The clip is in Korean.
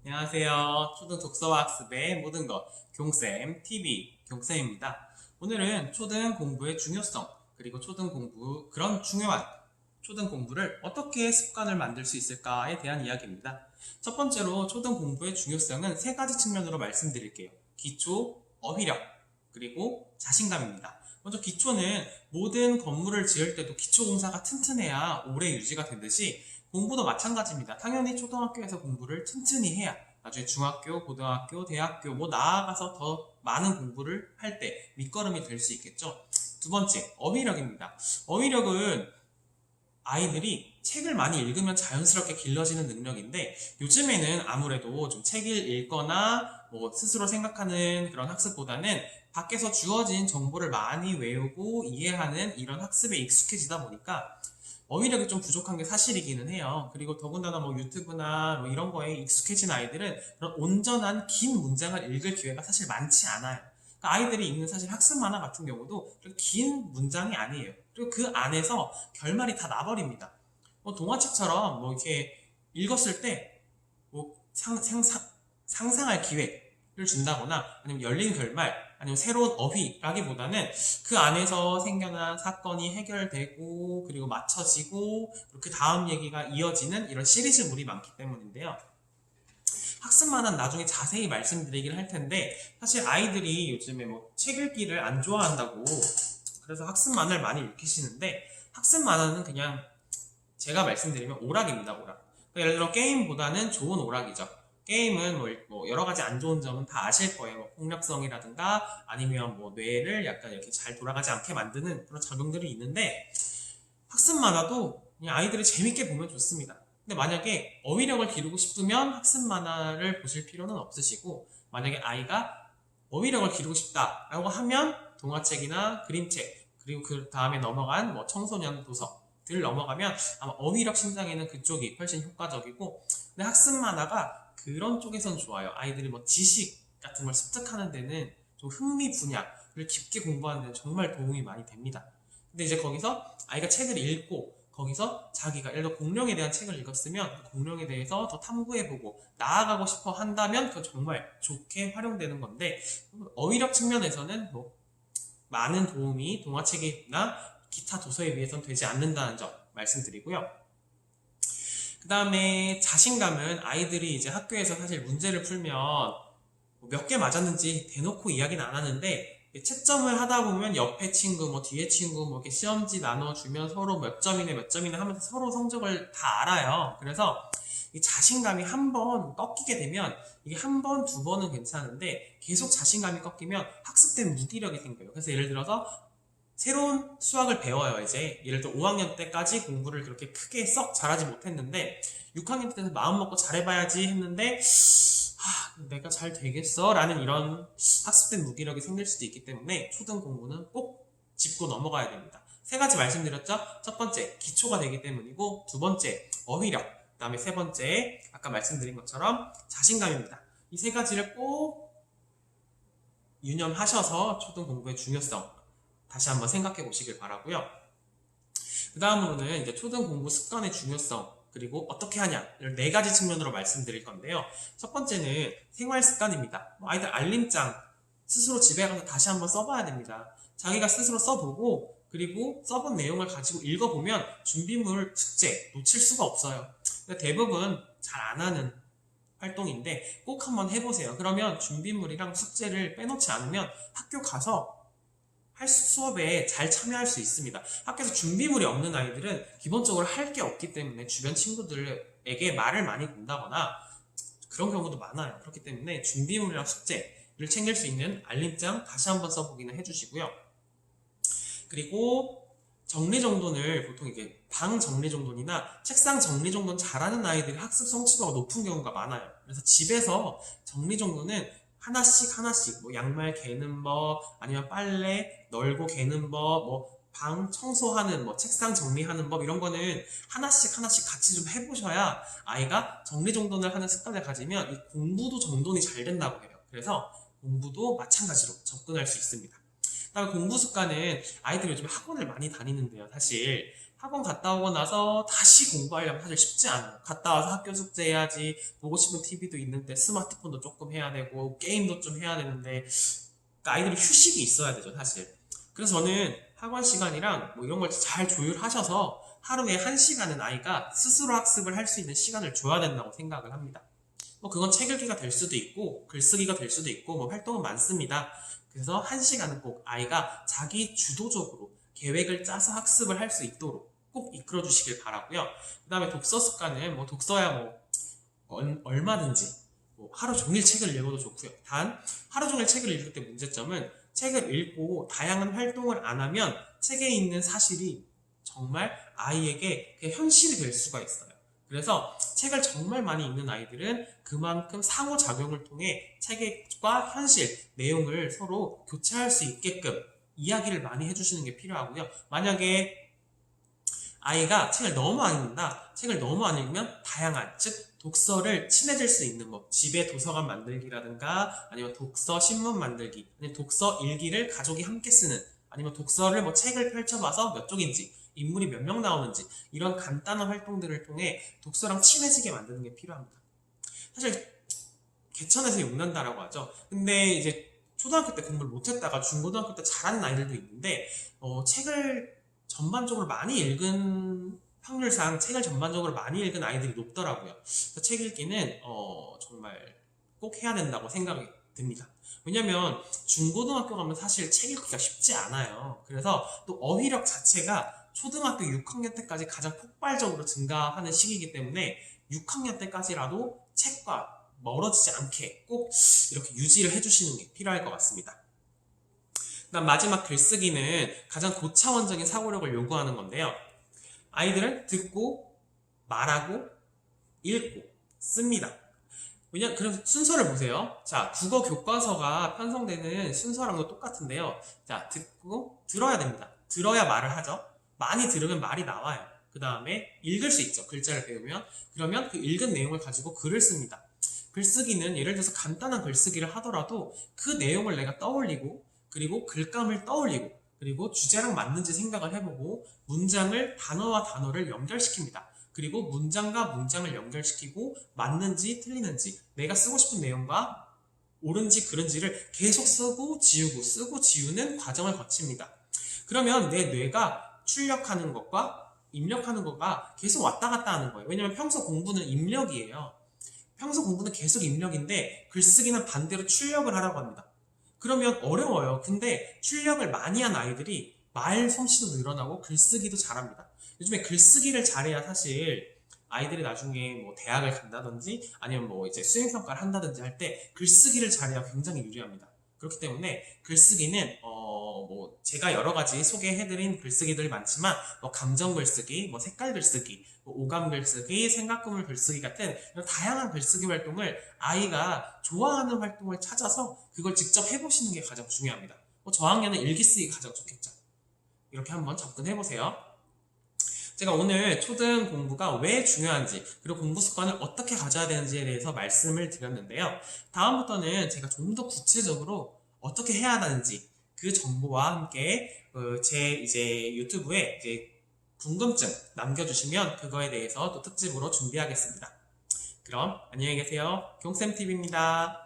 안녕하세요. 초등 독서와 학습의 모든 것 경쌤 TV 경쌤입니다. 오늘은 초등 공부의 중요성 그리고 초등 공부 그런 중요한 초등 공부를 어떻게 습관을 만들 수 있을까에 대한 이야기입니다. 첫 번째로 초등 공부의 중요성은 세 가지 측면으로 말씀드릴게요. 기초, 어휘력, 그리고 자신감입니다. 먼저 기초는 모든 건물을 지을 때도 기초 공사가 튼튼해야 오래 유지가 되듯이 공부도 마찬가지입니다. 당연히 초등학교에서 공부를 튼튼히 해야 나중에 중학교, 고등학교, 대학교 나아가서 더 많은 공부를 할 때 밑거름이 될 수 있겠죠. 두 번째, 어휘력입니다. 어휘력은 아이들이 책을 많이 읽으면 자연스럽게 길러지는 능력인데 요즘에는 아무래도 좀 책을 읽거나 스스로 생각하는 그런 학습보다는 밖에서 주어진 정보를 많이 외우고 이해하는 이런 학습에 익숙해지다 보니까 어휘력이 좀 부족한 게 사실이기는 해요. 그리고 더군다나 유튜브나 이런 거에 익숙해진 아이들은 그런 온전한 긴 문장을 읽을 기회가 사실 많지 않아요. 그러니까 아이들이 읽는 사실 학습 만화 같은 경우도 그렇게 긴 문장이 아니에요. 그리고 그 안에서 결말이 다 나버립니다. 동화책처럼 이렇게 읽었을 때 상상할 기회를 준다거나 아니면 열린 결말 아니면 새로운 어휘라기보다는 그 안에서 생겨난 사건이 해결되고 그리고 맞춰지고 그리고 그 다음 얘기가 이어지는 이런 시리즈물이 많기 때문인데요. 학습만은 나중에 자세히 말씀드리긴 할 텐데 사실 아이들이 요즘에 책 읽기를 안 좋아한다고 그래서 학습만을 많이 읽히시는데 학습만화는 그냥 제가 말씀드리면 오락입니다. 오락. 예를 들어 게임보다는 좋은 오락이죠. 게임은 여러 가지 안 좋은 점은 다 아실 거예요. 폭력성이라든가 아니면 뇌를 약간 이렇게 잘 돌아가지 않게 만드는 그런 작용들이 있는데 학습 만화도 그냥 아이들이 재밌게 보면 좋습니다. 근데 만약에 어휘력을 기르고 싶으면 학습 만화를 보실 필요는 없으시고 만약에 아이가 어휘력을 기르고 싶다라고 하면 동화책이나 그림책 그리고 그 다음에 넘어간 청소년 도서들 넘어가면 아마 어휘력 신장에는 그쪽이 훨씬 효과적이고 근데 학습 만화가 그런 쪽에선 좋아요. 아이들이 지식 같은 걸 습득하는 데는 좀 흥미 분야를 깊게 공부하는 데는 정말 도움이 많이 됩니다. 근데 이제 거기서 아이가 책을 읽고 거기서 자기가 예를 들어 공룡에 대한 책을 읽었으면 그 공룡에 대해서 더 탐구해보고 나아가고 싶어 한다면 그건 정말 좋게 활용되는 건데 어휘력 측면에서는 많은 도움이 동화책이나 기타 도서에 비해서는 되지 않는다는 점 말씀드리고요. 그 다음에 자신감은 아이들이 이제 학교에서 사실 문제를 풀면 몇 개 맞았는지 대놓고 이야기는 안 하는데 채점을 하다 보면 옆에 친구, 뒤에 친구, 이렇게 시험지 나눠주면 서로 몇 점이네, 몇 점이네 하면서 서로 성적을 다 알아요. 그래서 이 자신감이 한 번 꺾이게 되면 이게 한 번, 두 번은 괜찮은데 계속 자신감이 꺾이면 학습된 무기력이 생겨요. 그래서 예를 들어서 새로운 수학을 배워요, 이제. 예를 들어 5학년 때까지 공부를 그렇게 크게 썩 잘하지 못했는데 6학년 때는 마음 먹고 잘해봐야지 했는데 내가 잘 되겠어? 라는 이런 학습된 무기력이 생길 수도 있기 때문에 초등 공부는 꼭 짚고 넘어가야 됩니다. 세 가지 말씀드렸죠? 첫 번째, 기초가 되기 때문이고 두 번째, 어휘력 그 다음에 세 번째, 아까 말씀드린 것처럼 자신감입니다. 이 세 가지를 꼭 유념하셔서 초등 공부의 중요성 다시 한번 생각해 보시길 바라고요. 그 다음으로는 이제 초등 공부 습관의 중요성 그리고 어떻게 하냐를 네 가지 측면으로 말씀드릴 건데요. 첫 번째는 생활 습관입니다. 아이들 알림장 스스로 집에 가서 다시 한번 써봐야 됩니다. 자기가 스스로 써보고 그리고 써본 내용을 가지고 읽어보면 준비물 숙제 놓칠 수가 없어요. 대부분 잘 안 하는 활동인데 꼭 한번 해보세요. 그러면 준비물이랑 숙제를 빼놓지 않으면 학교 가서 수업에 잘 참여할 수 있습니다. 학교에서 준비물이 없는 아이들은 기본적으로 할 게 없기 때문에 주변 친구들에게 말을 많이 건다거나 그런 경우도 많아요. 그렇기 때문에 준비물이랑 숙제를 챙길 수 있는 알림장 다시 한번 써보기는 해주시고요. 그리고 정리정돈을 보통 이게 방 정리정돈이나 책상 정리정돈 잘하는 아이들이 학습 성취도가 높은 경우가 많아요. 그래서 집에서 정리정돈은 하나씩 양말 개는 법 아니면 빨래 널고 개는 법 방 청소하는 책상 정리하는 법 이런 거는 하나씩 같이 좀 해보셔야 아이가 정리정돈을 하는 습관을 가지면 이 공부도 정돈이 잘 된다고 해요. 그래서 공부도 마찬가지로 접근할 수 있습니다. 그다음에 공부 습관은 아이들이 요즘 학원을 많이 다니는데요. 사실 학원 갔다 오고 나서 다시 공부하려면 사실 쉽지 않아요. 갔다 와서 학교 숙제 해야지, 보고 싶은 TV도 있는데 스마트폰도 조금 해야 되고 게임도 좀 해야 되는데, 그러니까 아이들이 휴식이 있어야 되죠, 사실. 그래서 저는 학원 시간이랑 뭐 이런 걸 잘 조율하셔서 하루에 1시간은 아이가 스스로 학습을 할 수 있는 시간을 줘야 된다고 생각을 합니다. 뭐 그건 책 읽기가 될 수도 있고 글쓰기가 될 수도 있고 뭐 활동은 많습니다. 그래서 1시간은 꼭 아이가 자기 주도적으로 계획을 짜서 학습을 할 수 있도록 꼭 이끌어 주시길 바라고요. 그 다음에 독서 습관은 뭐 독서야 뭐 얼마든지 뭐 하루 종일 책을 읽어도 좋고요. 단 하루 종일 책을 읽을 때 문제점은 책을 읽고 다양한 활동을 안 하면 책에 있는 사실이 정말 아이에게 그게 현실이 될 수가 있어요. 그래서 책을 정말 많이 읽는 아이들은 그만큼 상호작용을 통해 책과 현실, 내용을 서로 교차할 수 있게끔 이야기를 많이 해주시는 게 필요하고요. 만약에 아이가 책을 너무 안 읽는다. 책을 너무 안 읽으면 다양한, 즉 독서를 친해질 수 있는 뭐 집에 도서관 만들기라든가 아니면 독서 신문 만들기, 아니면 독서 일기를 가족이 함께 쓰는, 아니면 독서를 뭐 책을 펼쳐봐서 몇 쪽인지, 인물이 몇 명 나오는지 이런 간단한 활동들을 통해 독서랑 친해지게 만드는 게 필요합니다. 사실 개천에서 욕난다라고 하죠. 근데 이제 초등학교 때 공부를 못했다가 중고등학교 때 잘하는 아이들도 있는데 책을 전반적으로 많이 읽은 확률상 책을 전반적으로 많이 읽은 아이들이 높더라고요. 그래서 책 읽기는 정말 꼭 해야 된다고 생각이 듭니다. 왜냐면 중고등학교 가면 사실 책 읽기가 쉽지 않아요. 그래서 또 어휘력 자체가 초등학교 6학년 때까지 가장 폭발적으로 증가하는 시기이기 때문에 6학년 때까지라도 책과 멀어지지 않게 꼭 이렇게 유지를 해주시는 게 필요할 것 같습니다. 그다음 마지막 글쓰기는 가장 고차원적인 사고력을 요구하는 건데요. 아이들은 듣고 말하고 읽고 씁니다. 그럼 순서를 보세요. 자, 국어 교과서가 편성되는 순서랑도 똑같은데요. 자, 듣고 들어야 됩니다. 들어야 말을 하죠. 많이 들으면 말이 나와요. 그 다음에 읽을 수 있죠. 글자를 배우면. 그러면 그 읽은 내용을 가지고 글을 씁니다. 글쓰기는 예를 들어서 간단한 글쓰기를 하더라도 그 내용을 내가 떠올리고, 그리고 글감을 떠올리고, 그리고 주제랑 맞는지 생각을 해보고 문장을, 단어와 단어를 연결시킵니다. 그리고 문장과 문장을 연결시키고 맞는지 틀리는지, 내가 쓰고 싶은 내용과 옳은지 그른지를 계속 쓰고 지우고 쓰고 지우는 과정을 거칩니다. 그러면 내 뇌가 출력하는 것과 입력하는 것과 계속 왔다 갔다 하는 거예요. 왜냐면 평소 공부는 입력이에요. 평소 공부는 계속 입력인데 글쓰기는 반대로 출력을 하라고 합니다. 그러면 어려워요. 근데 출력을 많이 한 아이들이 말 솜씨도 늘어나고 글쓰기도 잘합니다. 요즘에 글쓰기를 잘해야 사실 아이들이 나중에 뭐 대학을 간다든지 아니면 뭐 이제 수행평가를 한다든지 할 때 글쓰기를 잘해야 굉장히 유리합니다. 그렇기 때문에 글쓰기는 뭐 제가 여러 가지 소개해드린 글쓰기들이 많지만 뭐 감정 글쓰기, 뭐 색깔 글쓰기, 뭐 오감 글쓰기, 생각구물 글쓰기 같은 이런 다양한 글쓰기 활동을 아이가 좋아하는 활동을 찾아서 그걸 직접 해보시는 게 가장 중요합니다. 뭐 저학년은 일기쓰기 가장 좋겠죠. 이렇게 한번 접근해보세요. 제가 오늘 초등 공부가 왜 중요한지, 그리고 공부 습관을 어떻게 가져야 되는지에 대해서 말씀을 드렸는데요. 다음부터는 제가 좀 더 구체적으로 어떻게 해야 하는지 그 정보와 함께 제 이제 유튜브에 이제 궁금증 남겨주시면 그거에 대해서 또 특집으로 준비하겠습니다. 그럼 안녕히 계세요. 경쌤TV입니다.